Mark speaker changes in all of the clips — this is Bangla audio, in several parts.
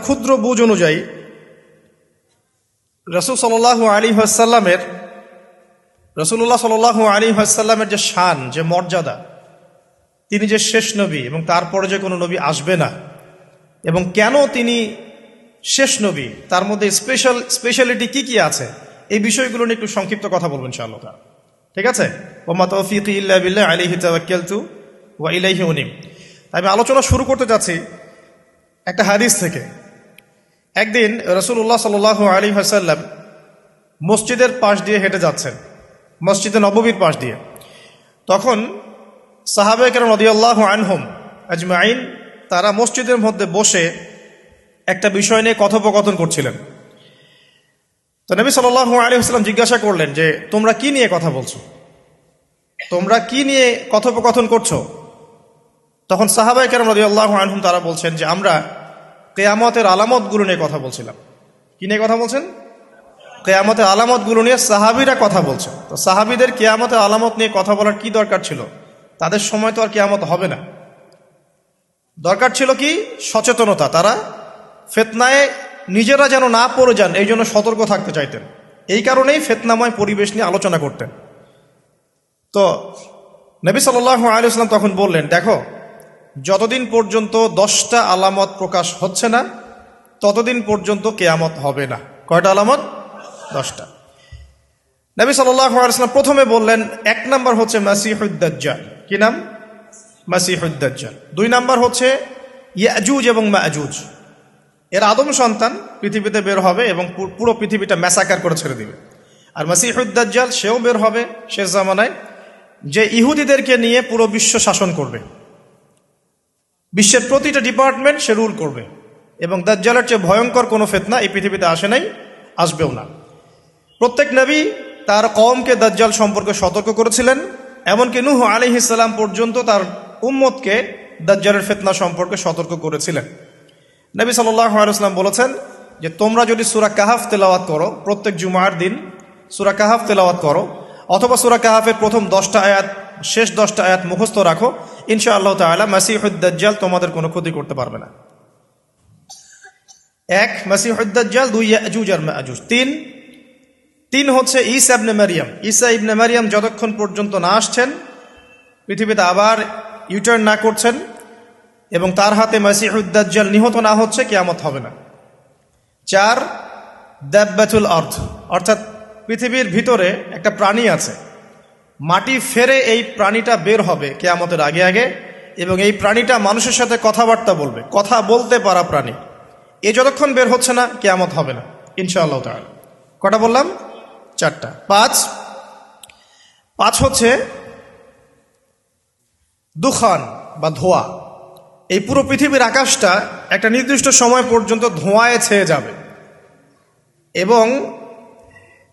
Speaker 1: ক্ষুদ্র বুঝ অনুযায়ী রাসূলুল্লাহ সাল্লাল্লাহু আলাইহি ওয়াসাল্লামের যে শান, যে মর্যাদা, তিনি যে শেষ নবী এবং তারপরে যে কোনো নবী আসবে না, এবং কেন তিনি শেষ নবী, তার মধ্যে স্পেশালিটি কি কি আছে, এই বিষয়গুলো নিয়ে একটু সংক্ষিপ্ত কথা বলবো ইনশাআল্লাহ। ঠিক আছে? ওয়া তাওফীকি ইল্লা বিল্লাহ আলাইহি তাওয়াক্কালতু ওয়া ইলাইহি উনীব। আমি আলোচনা শুরু করতে যাচ্ছি একটা হাদিস থেকে। একদিন রাসূলুল্লাহ সাল্লাল্লাহু আলাইহি ওয়াসাল্লাম মসজিদের পাশ দিয়ে হেঁটে যাচ্ছেন, মসজিদে নববীর পাশ দিয়ে। তখন সাহাবায়ে কেরাম রাদিয়াল্লাহু আনহুম আজমাইন তারা মসজিদের মধ্যে বসে একটা বিষয় নিয়ে কথোপকথন করছিলেন। তো নবী সাল্লাল্লাহু আলাইহি ওয়াসাল্লাম জিজ্ঞাসা করলেন যে তোমরা কি নিয়ে কথা বলছো, তোমরা কি নিয়ে কথোপকথন করছো? তখন সাহাবায়ে কেরাম রাদিয়াল্লাহু আনহুম তারা বলছেন যে আমরা কিয়ামতের আলামতগুলো নিয়ে কথা বলছিলাম। কি নিয়ে কথা বলছেন? কিয়ামতের আলামতগুলো নিয়ে সাহাবীরা কথা বলছেন। তো সাহাবীদের কিয়ামতের আলামত নিয়ে কথা বলার কি দরকার ছিল? তাদের সময় তো আর কিয়ামত হবে না। দরকার ছিল কি? সচেতনতা। তারা ফিতনায় নিজেরা যেন না পড়ে যান, এই জন্য সতর্ক থাকতে চাইতেন। এই কারণেই ফিতনাময় পরিবেশ নিয়ে আলোচনা করতেন। তো নবী সাল্লাল্লাহু আলাইহি ওয়াসাল্লাম তখন বললেন, দেখো, যতদিন পর্যন্ত 10টা আলামত প্রকাশ হচ্ছে না ততদিন পর্যন্ত কিয়ামত হবে না। কয়টা আলামত? 10টা। নবী সাল্লাল্লাহু আলাইহি ওয়াসাল্লাম প্রথমে বললেন 1 নাম্বার হচ্ছে মাসিহুদ দাজ্জাল। কি নাম? মাসিহুদ দাজ্জাল। 2 নাম্বার হচ্ছে ইয়াজুজ এবং মাজুজ। এর আদম সন্তান পৃথিবীতে বের হবে এবং পুরো পৃথিবীটা ম্যাসাকার করে ছেড়ে দিবে। আর মাসিহুদ দাজ্জাল সেও বের হবে শেষ জামানায়, যে ইহুদিদেরকে নিয়ে পুরো বিশ্ব শাসন করবে, বিশ্বের প্রতিটা ডিপার্টমেন্ট সে রুল করবে। এবং দাজ্জালের চেয়ে ভয়ঙ্কর কোনো ফিতনা এই পৃথিবীতে আসে নাই, আসবেও না। প্রত্যেক নবী তার কওমকে দাজ্জাল সম্পর্কে সতর্ক করেছিলেন, এমনকি নূহ আলাইহিস সালাম পর্যন্ত তার উম্মতকে দাজ্জালের ফিতনা সম্পর্কে সতর্ক করেছিলেন। নবী সাল্লাল্লাহু আলাইহি ওয়াসাল্লাম বলেছেন যে তোমরা যদি সূরা কাহাফ তেলাওয়াত করো, প্রত্যেক জুমার দিন সূরা কাহাফ তেলাওয়াত করো, অথবা সূরা কাহাফের প্রথম 10টা আয়াত, শেষ 10টা আয়াত মুখস্থ রাখো, ইনশাআল্লাহ তাআলা মাসিহুদ দাজ্জাল তোমাদের কোনো ক্ষতি করতে পারবে না। 1 মাসিহুদ দাজ্জাল, 2 ইয়াজুজ আর মাজুজ, 3 হচ্ছে ঈসা ইবনে মারইয়াম। ঈসা ইবনে মারইয়াম যতক্ষণ পর্যন্ত না আসছেন, পৃথিবীতে আবার ইউটার্ন না করছেন এবং তার হাতে মাসিহুদ দাজ্জাল নিহত না হচ্ছে, কিয়ামত হবে না। 4 দাব্বাতুল আরদ, অর্থাৎ পৃথিবীর ভিতরে একটা প্রাণী আছে, মাটি ফেরে এই প্রাণীটা বের হবে কিয়ামতের আগে আগে, এবং এই প্রাণীটা মানুষের সাথে কথাবার্তা বলবে, কথা বলতে পারা প্রাণী। এ যতক্ষণ বের হচ্ছে না, কিয়ামত হবে না ইনশাআল্লাহ তাআলা। কটা বললাম? 4টা। 5 হচ্ছে দুখান বা ধোঁয়া। এই পুরো পৃথিবীর আকাশটা একটা নির্দিষ্ট সময় পর্যন্ত ধোঁয়ায় ছেয়ে যাবে, এবং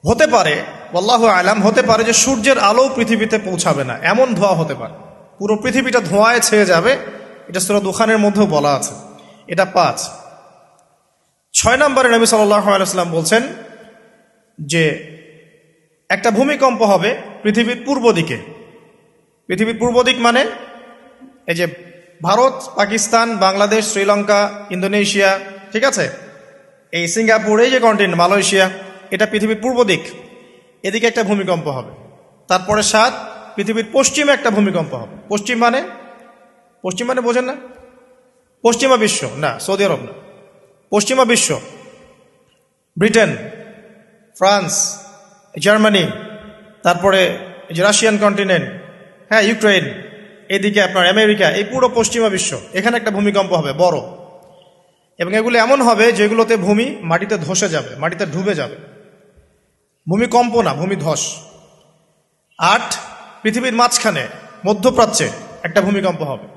Speaker 1: হতে পারে, আল্লাহু আলাম, হতে পারে যে সূর্যের আলো পৃথিবীতে পৌঁছাবে না, এমন ধোঁয়া হতে পারে। পুরো পৃথিবীটা ধোঁয়ায় ছেয়ে যাবে, এটা সূরা দুখানের মধ্যেও বলা আছে। এটা 5। 6 নম্বরে নবী সাল্লাল্লাহু আলাইহি ওয়াসাল্লাম বলছেন যে একটা ভূমিকম্প হবে পৃথিবীর পূর্ব দিকে। পৃথিবীর পূর্ব দিক মানে এই যে ভারত, পাকিস্তান, বাংলাদেশ, শ্রীলঙ্কা, ইন্দোনেশিয়া, ঠিক আছে, এই সিঙ্গাপুর, এই যে কন্টিনেন্ট, মালয়েশিয়া, এটা পৃথিবীর পূর্ব দিক। এদিকে একটা ভূমিকম্প হবে। তারপরে 7 পৃথিবীর পশ্চিমে একটা ভূমিকম্প হবে। পশ্চিম মানে বোঝেন না? পশ্চিমা বিশ্ব না, সৌদি আরব না, পশ্চিমা বিশ্ব, ব্রিটেন, ফ্রান্স, জার্মানি, তারপরে যে রাশিয়ান কন্টিনেন্ট, হ্যাঁ, ইউক্রেন, এদিকে আপনার আমেরিকা, এই পুরো পশ্চিমা বিশ্ব, এখানে একটা ভূমিকম্প হবে বড়। এবং এগুলো এমন হবে যেগুলোতে ভূমি মাটিতে ধসে যাবে, মাটিতে ডুবে যাবে। ভূমিকম্প না, ভূমিধস। 8 পৃথিবীর মাঝখানে মধ্যপ্রাচ্যে একটা ভূমিকম্প হবে,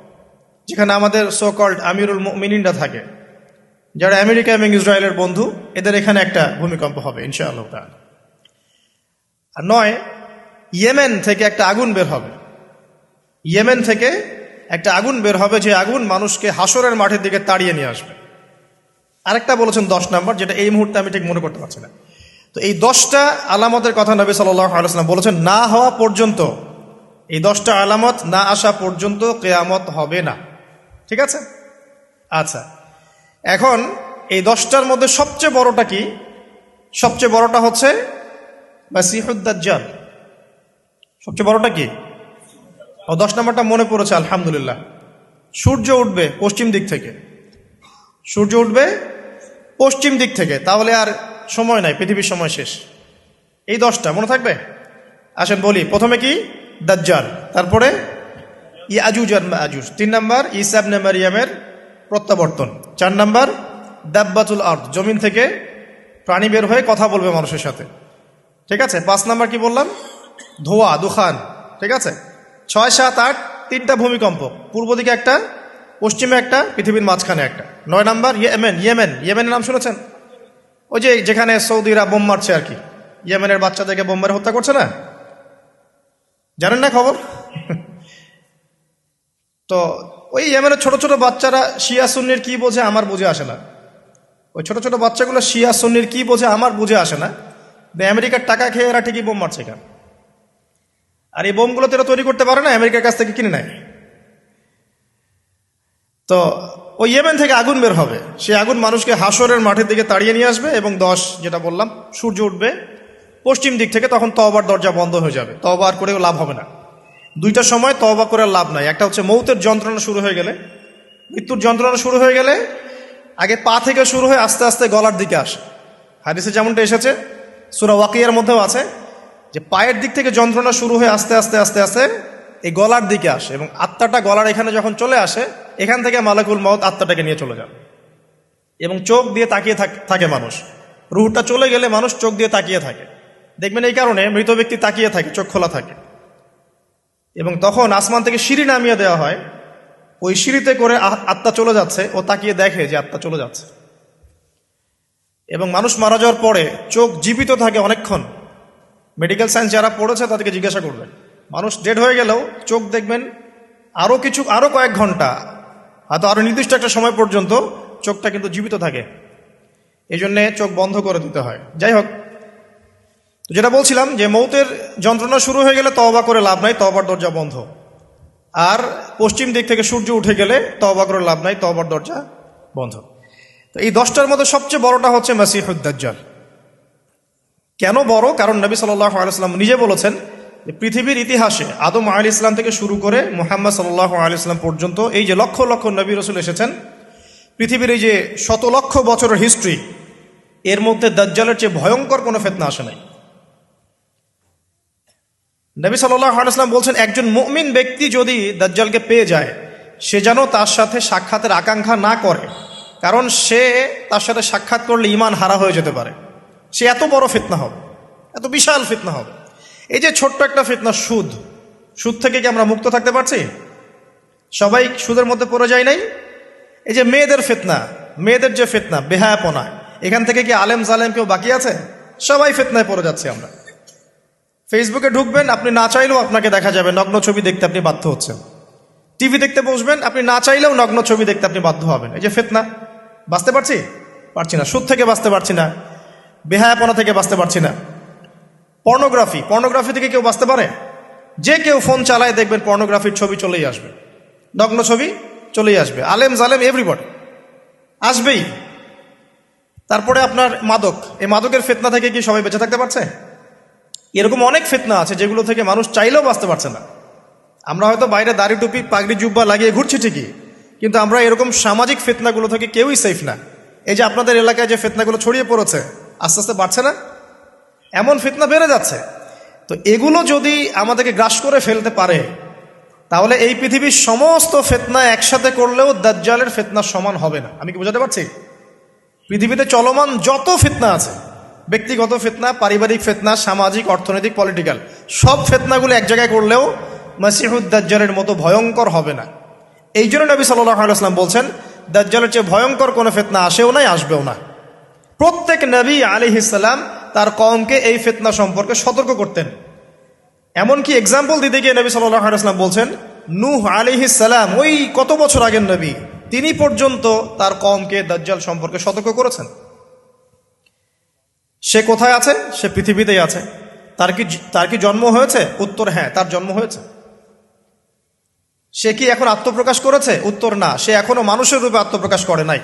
Speaker 1: যেখানে আমাদের সো কল্ড আমিরুল মুমিনিনরা থাকে, যারা আমেরিকা এবং ইসরায়েলের বন্ধু, এদের এখানে একটা ভূমিকম্প হবে ইনশাআল্লাহ তাআলা। আর 9 ইয়েমেন থেকে একটা আগুন বের হবে। ইয়েমেন থেকে একটা আগুন বের হবে, যে আগুন মানুষকে হাসরের মাঠের দিকে তাড়িয়ে নিয়ে আসবে। আরেকটা বলেছেন 10 নম্বর, যেটা এই মুহূর্তে আমি ঠিক মনে করতে পারছি না। তো এই 10টা আলামতের কথা নবী সাল্লাল্লাহু আলাইহি ওয়াসাল্লাম বলেছেন, না হওয়া পর্যন্ত, এই 10টা আলামত না আসা পর্যন্ত কিয়ামত হবে না। ঠিক আছে? আচ্ছা, এখন এই 10টার মধ্যে সবচেয়ে বড়টা কি? সবচেয়ে বড়টা হচ্ছে মাসিহুদ দাজ্জাল। সবচেয়ে বড়টা কি? 10 নম্বরটা মনে পড়েছে, আলহামদুলিল্লাহ। সূর্য উঠবে পশ্চিম দিক থেকে, সূর্য উঠবে পশ্চিম দিক থেকে, তাহলে আর সময় নাই, পৃথিবীর সময় শেষ। এই 10টা মনে থাকবে? আসেন বলি। প্রথমে কি? দাজ্জাল, তারপরে ইয়াজুজ আর মাজুজ, 3 নাম্বার ঈসা ইবনে মারইয়ামের প্রত্যাবর্তন, 4 নাম্বার দাব্বাতুল আরদ, জমিন থেকে প্রাণী বের হয়ে কথা বলবে মানুষের সাথে, ঠিক আছে। 5 নাম্বার কি বললাম? ধোঁয়া, দুখান, ঠিক আছে। 6, 7, 8 3টা ভূমিকম্প, পূর্ব দিকে একটা, পশ্চিমে একটা, পৃথিবীর মাঝখানে একটা। 9 নাম্বার ইয়েমেনের নাম শুনেছেন? ওই যে যেখানে সৌদিরা বোম মারছে আর কি, ইয়েমেনের বাচ্চাদেরকে বোম মেরে হত্যা করছে না, জানেন না খবর? তো ওই ইয়েমেনের ছোট ছোট বাচ্চারা শিয়া সুন্নির কি বোঝে আমার বুঝে আসে না। ওই ছোট ছোট বাচ্চাগুলো শিয়া সুন্নির কি বোঝে আমার বুঝে আসে না। আমেরিকার টাকা খেয়ে এরা ঠিকই বোম মারছে কেন? আর এই বোমগুলো তো এরা তৈরি করতে পারে না, আমেরিকার কাছ থেকে কিনে নেয়। তো ওই ইয়েমেন থেকে আগুন বের হবে, সেই আগুন মানুষকে হাসরের মাঠের দিকে তাড়িয়ে নিয়ে আসবে, এবং 10 যেটা বললাম, সূর্য উঠবে পশ্চিম দিক থেকে, তখন তওবার দরজা বন্ধ হয়ে যাবে, তওবা আর করেও লাভ হবে না। 2টা সময় তওবা করে লাভ নাই। একটা হচ্ছে মৌতের যন্ত্রণা শুরু হয়ে গেলে, মৃত্যুর যন্ত্রণা শুরু হয়ে গেলে, আগে পা থেকে শুরু হয়ে আস্তে আস্তে গলার দিকে আসে। হাদিসে যেমনটা এসেছে, সূরা ওয়াকিয়ার মধ্যেও আছে যে পায়ের দিক থেকে যন্ত্রণা শুরু হয়ে আস্তে আস্তে আস্তে আস্তে এই গলার দিকে আসে, এবং আত্মাটা গলার এখানে যখন চলে আসে, এখান থেকে মালাকুল মউত আত্মাটাকে নিয়ে চলে যাবে, এবং চোখ দিয়ে তাকিয়ে থাকে মানুষ। রুহটা চলে গেলে মানুষ চোখ দিয়ে তাকিয়ে থাকে, দেখবেন এই কারণে মৃত ব্যক্তি তাকিয়ে থাকে, চোখ খোলা থাকে। এবং তখন আসমান থেকে সিঁড়ি নামিয়ে দেওয়া হয়, ওই সিঁড়িতে করে আত্মা চলে যাচ্ছে, ও তাকিয়ে দেখে যে আত্মা চলে যাচ্ছে। এবং মানুষ মারা যাওয়ার পরে চোখ জীবিত থাকে অনেকক্ষণ। মেডিকেল সায়েন্স যারা পড়েছে তাদেরকে জিজ্ঞাসা করবেন, মানুষ ডেড হয়ে গেলেও চোখ দেখবেন আরো কয়েক ঘন্টা, হয়তো আরো নির্দিষ্ট একটা সময় পর্যন্ত চোখটা কিন্তু জীবিত থাকে। এই জন্যে চোখ বন্ধ করে দিতে হয়। যাই হোক, যেটা বলছিলাম যে মৌতের যন্ত্রণা শুরু হয়ে গেলে তওবা করে লাভ নাই, তওবার দরজা বন্ধ। আর পশ্চিম দিক থেকে সূর্য উঠে গেলে তওবা করে লাভ নাই, তওবার দরজা বন্ধ। তো এই 10টার মধ্যে সবচেয়ে বড়টা হচ্ছে মাসিহুদ দাজ্জাল। কেন বড়? কারণ নবী সাল্লাল্লাহু আলাইহি ওয়াসাল্লাম নিজে বলেছেন যে পৃথিবীর ইতিহাসে আদম আলাইহিস সালাম থেকে শুরু করে মুহাম্মদ সাল্লাল্লাহু আলাইহি ওয়াসাল্লাম পর্যন্ত এই যে লক্ষ লক্ষ নবী রাসূল এসেছেন, পৃথিবীর এই যে শত লক্ষ বছরের হিস্ট্রি, এর মধ্যে দাজ্জালের চেয়ে ভয়ঙ্কর কোনো ফিতনা আসে নাই। নবী সাল্লাল্লাহু আলাইহি ওয়াসাল্লাম বলছেন, একজন মুমিন ব্যক্তি যদি দাজ্জালকে পেয়ে যায়, সে যেন তার সাথে সাক্ষাতের আকাঙ্ক্ষা না করে, কারণ সে তার সাথে সাক্ষাৎ করলে ঈমান হারা হয়ে যেতে পারে। সে এত বড় ফিতনা হবে, এত বিশাল ফিতনা হবে। এই যে ছোট্ট একটা ফিতনা, সুদ থেকে কি আমরা মুক্ত থাকতে পারছি? সবাই সুদের মধ্যে পড়ে যায় নাই? এই যে মেয়েদের ফিতনা, মেয়েদের যে ফিতনা, বেহায়াপনা, এখান থেকে কি আলেম জালেম কেউ বাকি আছে? সবাই ফিতনায় পড়ে যাচ্ছে আমরা। ফেসবুকে ঢুকবেন, আপনি না চাইলেও আপনাকে দেখা যাবে নগ্ন ছবি দেখতে আপনি বাধ্য হচ্ছেন। টিভি দেখতে বসবেন, আপনি না চাইলেও নগ্ন ছবি দেখতে আপনি বাধ্য হবেন। এই যে ফিতনা, বাঁচতে পারছি না, সুদ থেকে বাঁচতে পারছি না, বেহায়াপনা থেকে বাঁচতে পারছি না। পর্নোগ্রাফি থেকে কেউ বাঁচতে পারে? যে কেউ ফোন চালায় দেখবেন পর্নোগ্রাফির ছবি চলেই আসবে, নগ্ন ছবি চলেই আসবে। আলেম জালেম এভরিবডি আসবেই। তারপরে আপনার মাদক, এই মাদকের ফিতনা থেকে কি সবাই বেঁচে থাকতে পারছে? এরকম অনেক ফিতনা আছে যেগুলো থেকে মানুষ চাইলেও বাঁচতে পারছে না। আমরা হয়তো বাইরে দাড়ি টুপি পাগড়ি জুব্বা লাগিয়ে ঘুরছি ঠিকই, কিন্তু আমরা এরকম সামাজিক ফিতনাগুলো থেকে কেউই সেফ না। এই যে আপনাদের এলাকায় যে ফিতনাগুলো ছড়িয়ে পড়েছে, আস্তে আস্তে বাড়ছে না? এমন ফিতনা বেড়ে যাচ্ছে। তো এগুলো যদি আমাদেরকে গ্রাস করে ফেলতে পারে, তাহলে এই পৃথিবীর সমস্ত ফিতনা একসাথে করলেও দাজ্জালের ফিতনার সমান হবে না। আমি কি বোঝাতে পারছি? পৃথিবীতে চলমান যত ফিতনা আছে, ব্যক্তিগত ফিতনা, পারিবারিক ফিতনা, সামাজিক, অর্থনৈতিক, পলিটিক্যাল, সব ফিতনাগুলো এক জায়গায় করলেও মাসিহুদ দাজ্জালের মতো ভয়ঙ্কর হবে না। এই জন্য নবী সাল্লাল্লাহু আলাইহি ওয়াসাল্লাম বলছেন, দাজ্জালের চেয়ে ভয়ঙ্কর কোনো ফিতনা আসেও নাই, আসবেও না। প্রত্যেক নবী আলাইহিস সালাম তার কওমকে এই ফিতনা সম্পর্কে সতর্ক করতেন। এমনকি এক্সাম্পল দিতে গিয়ে নবী সাল্লাল্লাহু আলাইহি ওয়াসাল্লাম বলছেন, নূহ আলাইহিস সালাম, ওই কত বছর আগের নবী, তিনি পর্যন্ত তার কওমকে দাজ্জাল সম্পর্কে সতর্ক করেছেন। সে কোথায় আছে? সে পৃথিবীতেই আছে। তার কি জন্ম হয়েছে? উত্তর হ্যাঁ, তার জন্ম হয়েছে। সে কি এখন আত্মপ্রকাশ করেছে? উত্তর না, সে এখনো মানুষের রূপে আত্মপ্রকাশ করে নাই।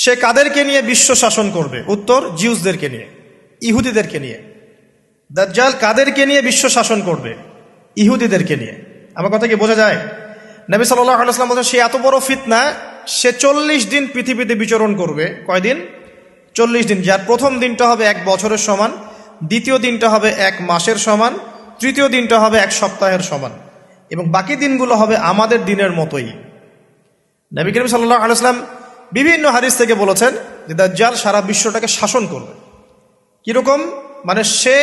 Speaker 1: সে কাদেরকে নিয়ে বিশ্ব শাসন করবে? উত্তর, জিউসদেরকে নিয়ে, ইহুদিদেরকে নিয়ে। দাজ্জাল কাদেরকে নিয়ে বিশ্ব শাসন করবে? ইহুদিদেরকে নিয়ে। আমার কথা কি বোঝা যায়? নবী সাল্লাল্লাহু আলাইহি ওয়াসাল্লাম বলেন, সে এত বড় ফিতনা, সে 40 দিন পৃথিবীতে বিচরণ করবে। কয়দিন? 40 দিন। যার প্রথম দিনটা হবে 1 বছরের সমান, দ্বিতীয় দিনটা হবে 1 মাসের সমান, তৃতীয় দিনটা হবে 1 সপ্তাহের সমান, এবং বাকি দিনগুলো হবে আমাদের দিনের মতোই। নবী করিম সাল্লাল্লাহু আলাইহি ওয়াসাল্লাম বিভিন্ন হাদিস থেকে বলেছেন যে দাজ্জাল সারা বিশ্বটাকে শাসন করবে। কিরকম? মানে সে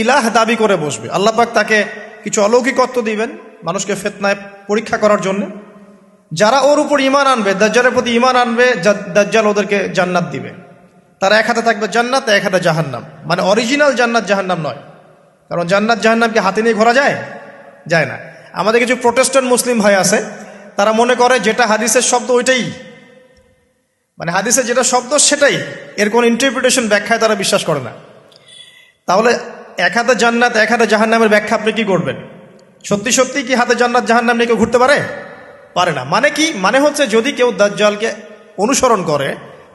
Speaker 1: ইলাহ দাবি করে বসবে। আল্লাহ পাক তাকে কিছু অলৌকিকত্ব দিবেন মানুষকে ফিতনায় পরীক্ষা করার জন্য। যারা ওর উপর ঈমান আনবে, দাজ্জালের প্রতি ঈমান আনবে, দাজ্জাল ওদেরকে জান্নাত দিবে। তার এক হাতে থাকবে জান্নাত, এক হাতে জাহান্নাম। মানে অরিজিনাল জান্নাত জাহান্নাম নয়, কারণ জান্নাত জাহান্নামকে হাতে নিয়ে ঘোরা যায়? যায় না। আমাদের কিছু প্রোটেস্ট্যান্ট মুসলিম ভাই আছে, তারা মনে করে যেটা হাদিসের শব্দ ওইটাই, মানে হাদিসে যেটা শব্দ সেটাই, এর কোন ইন্টারপ্রিটেশন, ব্যাখ্যায় তারা বিশ্বাস করে না। তাহলে এক হাতে জান্নাত এক হাতে জাহান্নামের ব্যাখ্যা আপনি কি করবেন? সত্যি সত্যি কি হাতে জান্নাত জাহান্নাম নিয়ে কেউ ঘুরতে পারে? পারে না। মানে কি? মানে হচ্ছে যদি কেউ দাজ্জালকে অনুসরণ করে,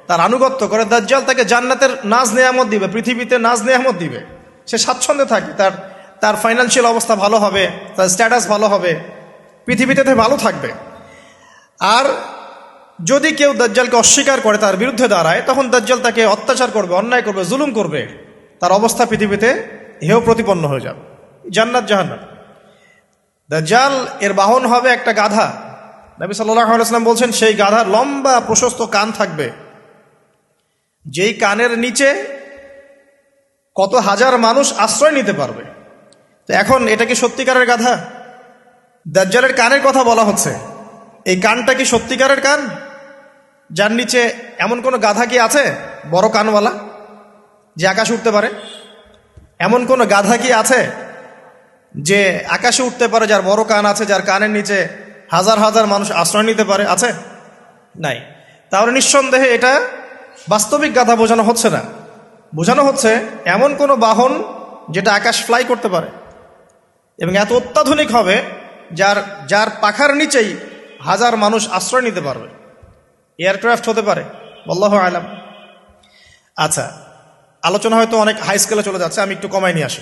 Speaker 1: তার আনুগত্য করে, দাজ্জাল তাকে জান্নাতের নাজ নেয়ামত দিবে, পৃথিবীতে নাজ নেয়ামত দিবে, সে স্বাচ্ছন্দ্যে থাকবে, তার ফাইন্যান্সিয়াল অবস্থা ভালো হবে, তার স্ট্যাটাস ভালো হবে, পৃথিবীতে ভালো থাকবে। আর যদি কেউ দাজ্জালকে অস্বীকার করে, তার বিরুদ্ধে দাঁড়ায়, তখন দাজ্জাল তাকে অত্যাচার করবে, অন্যায় করবে, জুলুম করবে, তার অবস্থা পৃথিবীতে হেয় প্রতিপন্ন হয়ে যাবে। জান্নাত জাহান্নাম। দাজ্জাল এর বাহন হবে একটা গাধা। নবী সাল্লাল্লাহু আলাইহি ওয়াসাল্লাম বলছেন, সেই গাধার লম্বা প্রশস্ত কান থাকবে, যেই কানের নিচে কত হাজার মানুষ আশ্রয় নিতে পারবে। তো এখন এটা কি সত্যিকারের গাধা? দাজ্জালের কানের কথা বলা হচ্ছে, এই কানটা কি সত্যিকারের কান? যার নিচে এমন কোন গাধা কি আছে বড় কানওয়ালা যে আকাশে উঠতে পারে? এমন কোন গাধা কি আছে যে আকাশে উঠতে পারে, যার বড় কান আছে, যার কানের নিচে হাজার হাজার মানুষ আশ্রয় নিতে পারে? আছে? নাই। তাহলে নিঃসন্দেহে এটা বাস্তবিক গাধা বোঝানো হচ্ছে না, বোঝানো হচ্ছে এমন কোন বাহন যেটা আকাশ ফ্লাই করতে পারে এবং এত অত্যাধুনিক হবে যার পাখার নিচেই হাজার মানুষ আশ্রয় নিতে পারবে। এয়ারক্রাফট হতে পারে, আল্লাহু আলাম। আচ্ছা, আলোচনা হয়তো অনেক হাই স্কেলে চলে যাচ্ছে, আমি একটু কমাই নিয়ে আসি।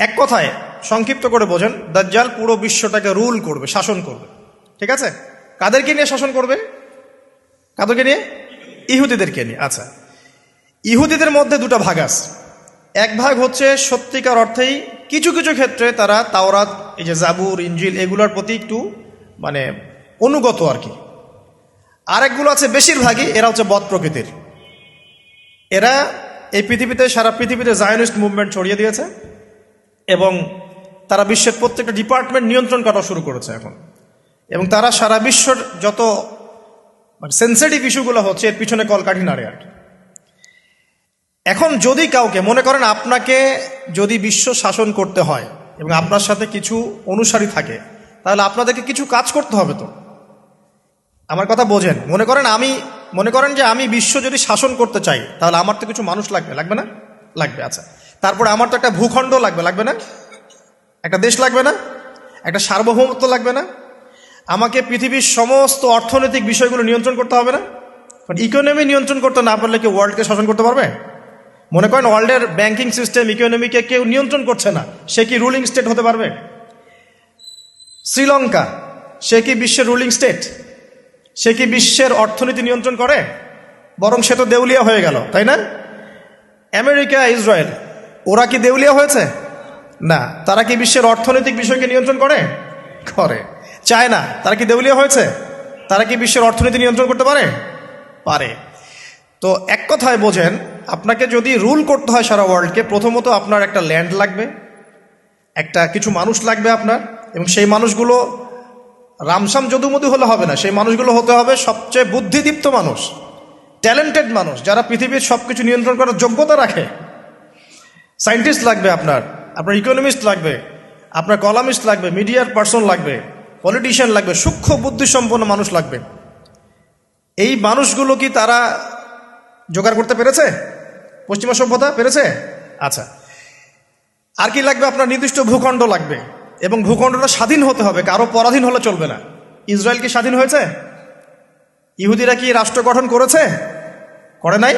Speaker 1: এক কথায় সংক্ষিপ্ত করে বোঝেন, দাজ্জাল পুরো বিশ্বটাকে রুল করবে, শাসন করবে। ঠিক আছে? কাদেরকে নিয়ে শাসন করবে? কাদেরকে নিয়ে? ইহুদিদেরকে নিয়ে। আচ্ছা, ইহুদিদের মধ্যে দুটো ভাগ আছে। এক ভাগ হচ্ছে সত্যিকার অর্থেই কিছু কিছু ক্ষেত্রে তারা তাওরাত, এই যে জাবুর, ইনজিল, এগুলোর প্রতি একটু মানে অনুগত আর কি। আরেকগুলো আছে বেশিরভাগই এরা হচ্ছে বদ প্রকৃতির। এরা এই পৃথিবীতে, সারা পৃথিবীতে জায়নিস্ট মুভমেন্ট ছড়িয়ে দিয়েছে এবং তারা বিশ্বের প্রত্যেকটা ডিপার্টমেন্ট নিয়ন্ত্রণ করা শুরু করেছে এখন। এবং তারা সারা বিশ্বর যত সেন্সিটিভ ইস্যুগুলো হচ্ছে এর পিছনে কলকাঠি নাড়ে আর কি। এখন যদি কাউকে মনে করেন, আপনাকে যদি বিশ্ব শাসন করতে হয় এবং আপনার সাথে কিছু অনুসারী থাকে, তাহলে আপনাদেরকে কিছু কাজ করতে হবে। তো আমার কথা বোঝেন। মনে করেন যে আমি বিশ্ব যদি শাসন করতে চাই, তাহলে আমার তো কিছু মানুষ লাগবে, লাগবে না? লাগবে। আচ্ছা, তারপরে আমার তো একটা ভূখণ্ড লাগবে, লাগবে না? একটা দেশ লাগবে না? একটা সার্বভৌমত্ব লাগবে না? আমাকে পৃথিবীর সমস্ত অর্থনৈতিক বিষয়গুলো নিয়ন্ত্রণ করতে হবে না? কারণ ইকোনমি নিয়ন্ত্রণ করতে না পারলে কি ওয়ার্ল্ডকে শাসন করতে পারবে? মনে করেন ওয়ার্ল্ডের ব্যাংকিং সিস্টেম, ইকোনমিকে কেউ নিয়ন্ত্রণ করছে না, সে কি রুলিং স্টেট হতে পারবে? শ্রীলঙ্কা, সে কি বিশ্বের রুলিং স্টেট? সে কি বিশ্বের অর্থনীতি নিয়ন্ত্রণ করে? বরং সে তো দেউলিয়া হয়ে গেল, তাই না? আমেরিকা, ইসরায়েল, ওরা কি দেউলিয়া হয়েছে? না। তারা কি বিশ্বের অর্থনৈতিক বিষয়কে নিয়ন্ত্রণ করে? করে। চায়না, তারা কি দেউলিয়া হয়েছে? তারা কি বিশ্বের অর্থনীতি নিয়ন্ত্রণ করতে পারে? পারে। তো এক কথায় বোঝেন, আপনাকে যদি রুল করতে হয় সারা ওয়ার্ল্ডকে, প্রথমত আপনার একটা ল্যান্ড লাগবে, একটা কিছু মানুষ লাগবে আপনার, এবং সেই মানুষগুলো রামসাম যদুমধু হলে হবে না, সেই মানুষগুলো হতে হবে সবচেয়ে বুদ্ধিদীপ্ত মানুষ, ট্যালেন্টেড মানুষ, যারা পৃথিবীর সব কিছু নিয়ন্ত্রণ করার যোগ্যতা রাখে। সায়েন্টিস্ট লাগবে আপনার ইকোনমিস্ট লাগবে, আপনার কলামিস্ট লাগবে, মিডিয়ার পার্সন লাগবে, পলিটিশিয়ান লাগবে, সূক্ষ্ম বুদ্ধিসম্পন্ন মানুষ লাগবে। এই মানুষগুলো কি তারা জোগাড় করতে পেরেছে? পশ্চিমা সভ্যতা পেরেছে? আচ্ছা, আর কি লাগবে? আপনার নির্দিষ্ট ভূখণ্ড লাগবে, এবং ভূখণ্ডটা স্বাধীন হতে হবে, কারো পরাধীন হলে চলবে না। ইসরায়েল কি স্বাধীন হয়েছে? ইহুদিরা কি রাষ্ট্র গঠন করেছে? করে নাই?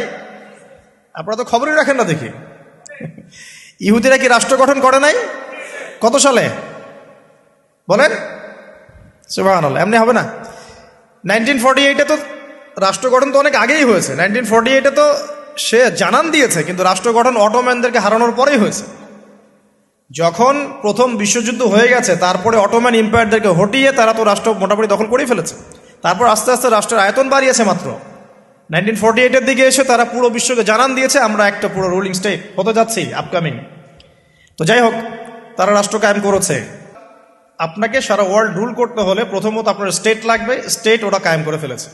Speaker 1: আপনারা তো খবরই রাখেন না দেখি। ইহুদিরা কি রাষ্ট্র গঠন করে নাই? কত সালে বলেন? সুবহানাল্লাহ, এমনি হবে না। 1948-এ তো রাষ্ট্র গঠন তো অনেক আগেই হয়েছে। 1948-এ তো সে জানান দিয়েছে, কিন্তু রাষ্ট্র গঠন অটোম্যানদেরকে হারানোর পরেই হয়েছে। যখন প্রথম বিশ্বযুদ্ধ হয়ে গেছে, তারপরে অটোম্যান এম্পায়ারদেরকে হটিয়ে তারা তো রাষ্ট্র মোটামুটি দখল করেই ফেলেছে। তারপর আস্তে আস্তে রাষ্ট্রের আয়তন বাড়িয়েছে। মাত্র 1948-এর দিকে এসে তারা পুরো বিশ্বকে জানান দিয়েছে আমরা একটা পুরো রুলিং স্টেট হতে যাচ্ছি আপকামিং। তো যাই হোক, তারা রাষ্ট্র কায়েম করেছে। আপনাকে সারা ওয়ার্ল্ড রুল করতে হলে প্রথমত আপনার স্টেট লাগবে, স্টেট ওরা কায়েম করে ফেলেছে।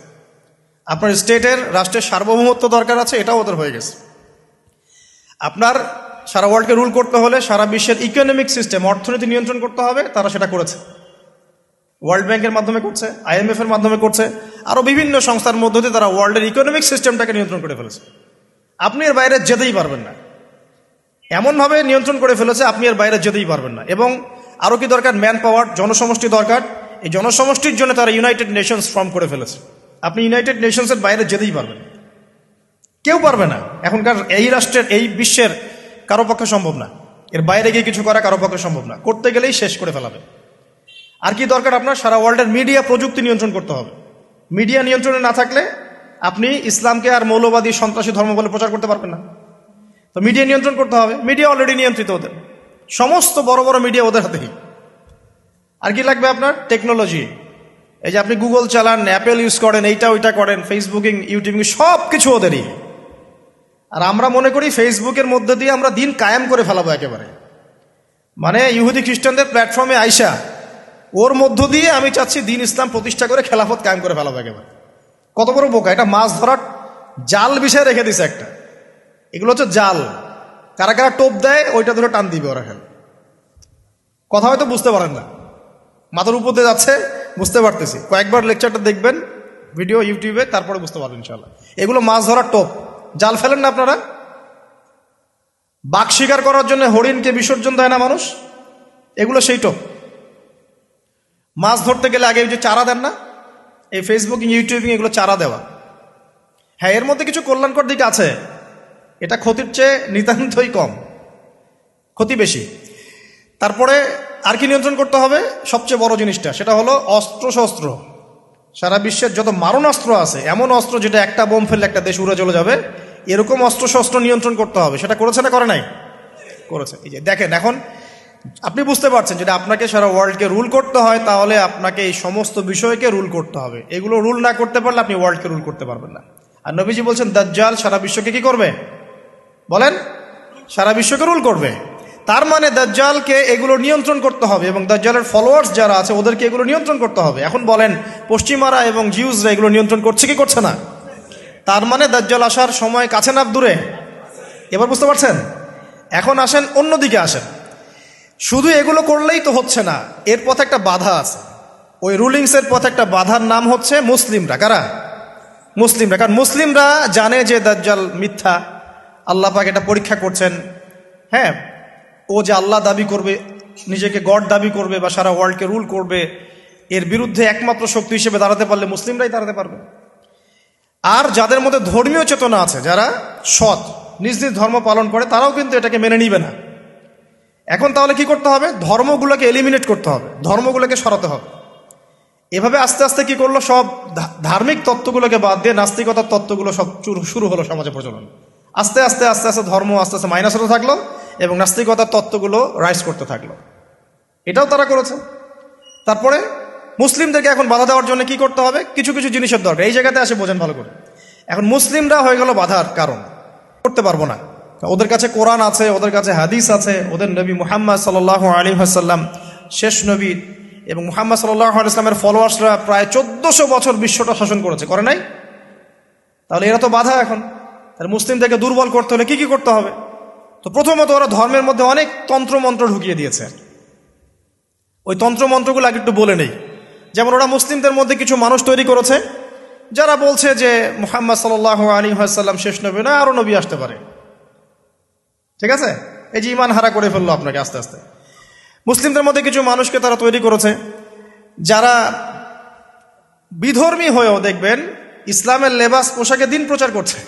Speaker 1: আপনার স্টেটের রাষ্ট্রের সার্বভৌমত্ব দরকার আছে, এটাও ওদের হয়ে গেছে। আপনার সারা ওয়ার্ল্ডকে রুল করতে হলে সারা বিশ্বের ইকোনমিক সিস্টেম, অর্থনীতি নিয়ন্ত্রণ করতে হবে, তারা সেটা করেছে। ওয়ার্ল্ড ব্যাংকের মাধ্যমে করছে, IMF এর মাধ্যমে করছে, আরও বিভিন্ন সংস্থার মধ্য দিয়ে তারা ওয়ার্ল্ডের ইকোনমিক সিস্টেমটাকে নিয়ন্ত্রণ করে ফেলেছে। আপনি এর বাইরে যেতেই পারবেন না, এমনভাবে নিয়ন্ত্রণ করে ফেলেছে আপনি এর বাইরে যেতেই পারবেন না। এবং আরও কি দরকার? ম্যান পাওয়ার, জনসমষ্টি দরকার। এই জনসমষ্টির জন্য তারা ইউনাইটেড নেশনস ফর্ম করে ফেলেছে। আপনি ইউনাইটেড নেশনসের বাইরে যেতেই পারবেন, কেউ পারবে না। এখনকার এই রাষ্ট্রের, এই বিশ্বের কারো পক্ষে সম্ভব না। এর বাইরে গিয়ে কিছু করা কারো পক্ষে সম্ভব না, করতে গেলেই শেষ করে ফেলাবে। আর কি দরকার? আপনার সারা ওয়ার্ল্ডের মিডিয়া, প্রযুক্তি নিয়ন্ত্রণ করতে হবে। মিডিয়া নিয়ন্ত্রণে না থাকলে আপনি ইসলামকে আর মৌলবাদী সন্ত্রাসী ধর্ম বলে প্রচার করতে পারবেন না। তো মিডিয়া নিয়ন্ত্রণ করতে হবে। মিডিয়া অলরেডি নিয়ন্ত্রিত ওদের, সমস্ত বড় বড় মিডিয়া ওদের হাতেই। আর কি লাগবে আপনার? টেকনোলজি। এই যে আপনি গুগল চালান, অ্যাপেল ইউজ করেন, এইটা ওইটা করেন, ফেসবুকিং, ইউটিউবিং, সব কিছু ওদেরই। আর আমরা মনে করি ফেসবুকের মধ্যে দিয়ে আমরা দিন কায়েম করে ফেলাবো একেবারে। মানে ইহুদি খ্রিস্টানদের প্ল্যাটফর্মে আইসা ওর মধ্য দিয়ে আমি চাচ্ছি দিন ইসলাম প্রতিষ্ঠা করে খেলাফত কায়েম করে ফেলাবো একেবারে। কত বড় বোকা! এটা মাছ ধরার জাল বিষয় রেখে দিছে একটা। এগুলো হচ্ছে জাল। কারা কারা টোপ দেয় ওইটা ধরে টান দিবে ওরা। খেলে কথা হয়তো বুঝতে পারেন না, মাথার উপর দিয়ে যাচ্ছে, বুঝতে পারতেছি। কয়েকবার লেকচারটা দেখবেন ভিডিও ইউটিউবে, তারপরে বুঝতে পারবেন ইনশাআল্লাহ। এগুলো মাছ ধরার টোপ। জাল ফেলেন না আপনারা? বাঘ শিকার করার জন্য হরিণকে বিসর্জন দেয় না মানুষ, এগুলো সেই টোপ। মাছ ধরতে গেলে আগে যে চারা দেন না, এই ফেসবুকিং, ইউটিউবিং, এগুলো চারা দেওয়া। হ্যাঁ, এর মধ্যে কিছু কল্যাণকর দিক আছে, এটা ক্ষতির চেয়ে নিতান্তই কম, ক্ষতি বেশি। তারপরে আর কি নিয়ন্ত্রণ করতে হবে? সবচেয়ে বড় জিনিসটা সেটা হলো অস্ত্রশস্ত্র। সারা বিশ্বের যত মারণাস্ত্র আছে, এমন অস্ত্র যেটা একটা বোম ফেললে একটা দেশ উড়ে চলে যাবে, এরকম অস্ত্রশস্ত্র নিয়ন্ত্রণ করতে হবে। সেটা করেছে না করে নাই? করেছে। এই যে দেখেন, এখন আপনি বুঝতে পারছেন যদি আপনাকে সারা ওয়ার্ল্ডকে রুল করতে হয়, তাহলে আপনাকে এই সমস্ত বিষয়কে রুল করতে হবে। এগুলো রুল না করতে পারলে আপনি ওয়ার্ল্ডকে রুল করতে পারবেন না। আর নবীজি বলছেন দাজ্জাল সারা বিশ্বকে কি করবে? বলেন, সারা বিশ্বকে রুল করবে। তার মানে দাজ্জালকে এগুলো নিয়ন্ত্রণ করতে হবে, এবং দাজ্জালের ফলোয়ার্স যারা আছে ওদেরকে এগুলো নিয়ন্ত্রণ করতে হবে। এখন বলেন, পশ্চিমারা এবং জিউসরা এগুলো নিয়ন্ত্রণ করছে কি করছে না? তার মানে দাজ্জাল আসার সময় কাছে না দূরে? এবার বুঝতে পারছেন? এখন আসেন অন্যদিকে আসেন। শুধু এগুলো করলেই তো হচ্ছে না, এর পথে একটা বাধা আছে। ওই রুলিংসের পথে একটা বাধার নাম হচ্ছে মুসলিমরা। কারা? মুসলিমরা। কারণ মুসলিমরা জানে যে দাজ্জাল মিথ্যা, আল্লাহ পাক এটা পরীক্ষা করছেন। হ্যাঁ, ও যে আল্লাহ দাবি করবে, নিজেকে গড দাবি করবে, বা সারা ওয়ার্ল্ডকে রুল করবে, এর বিরুদ্ধে একমাত্র শক্তি হিসেবে দাঁড়াতে পারলে মুসলিমরাই দাঁড়াতে পারবে। আর যাদের মধ্যে ধর্মীয় চেতনা আছে, যারা সৎ, নিজ নিজ ধর্ম পালন করে, তারাও কিন্তু এটাকে মেনে নিবে না। এখন তাহলে কি করতে হবে? ধর্মগুলোকে এলিমিনেট করতে হবে, ধর্মগুলোকে সরাতে হবে। এভাবে আস্তে আস্তে কি করলো, সব ধার্মিক তত্ত্বগুলোকে বাদ দিয়ে নাস্তিকতার তত্ত্বগুলো সব শুরু হলো সমাজে প্রচলন। আস্তে আস্তে আস্তে আস্তে ধর্ম আস্তে আস্তে মাইনাস হতে থাকলো, এবং নাস্তিকতার তত্ত্বগুলো রাইজ করতে থাকলো। এটাও তারা করেছে। তারপরে মুসলিমদেরকে এখন বাধা দেওয়ার জন্য কি করতে হবে? কিছু কিছু জিনিসের দরকার। এই জায়গাতে আসে বোঝেন ভালো করে। এখন মুসলিমরা হয়ে গেল বাধার কারণ, করতে পারবো না। ওদের কাছে কোরআন আছে, ওদের কাছে হাদিস আছে, ওদের নবী মুহাম্মদ সাল্লাল্লাহু আলাইহি ওয়াসাল্লাম শেষ নবী, এবং মুহাম্মদ সাল্লাল্লাহু আলাইহি ওয়াসাল্লামের ফলোয়ার্সরা প্রায় 1400 বছর বিশ্বটা শাসন করেছে, করে নাই? তাহলে এরা তো বাধা। এখন তাহলে মুসলিমদেরকে দুর্বল করতে হলে কি কি করতে হবে? তো প্রথমত ওরা ধর্মের মধ্যে অনেক তন্ত্রমন্ত্র ঢুকিয়ে দিয়েছে। ওই তন্ত্রমন্ত্রগুলো আগে একটু বলে নেই। যেমন ওরা মুসলিমদের মধ্যে কিছু মানুষ তৈরি করেছে যারা বলছে যে মুহাম্মদ সাল্লাল্লাহু আলাইহি ওয়াসাল্লাম শেষ নবী না, আরো নবী আসতে পারে। ঠিক আছে, এই যে ইমান হারা করে ফেললো আপনাকে আস্তে আস্তে। মুসলিমদের মধ্যে কিছু মানুষকে তারা তৈরি করেছে যারা বিধর্মী হয়েও দেখবেন ইসলামের লেবাস পোশাকে দিন প্রচার করছে।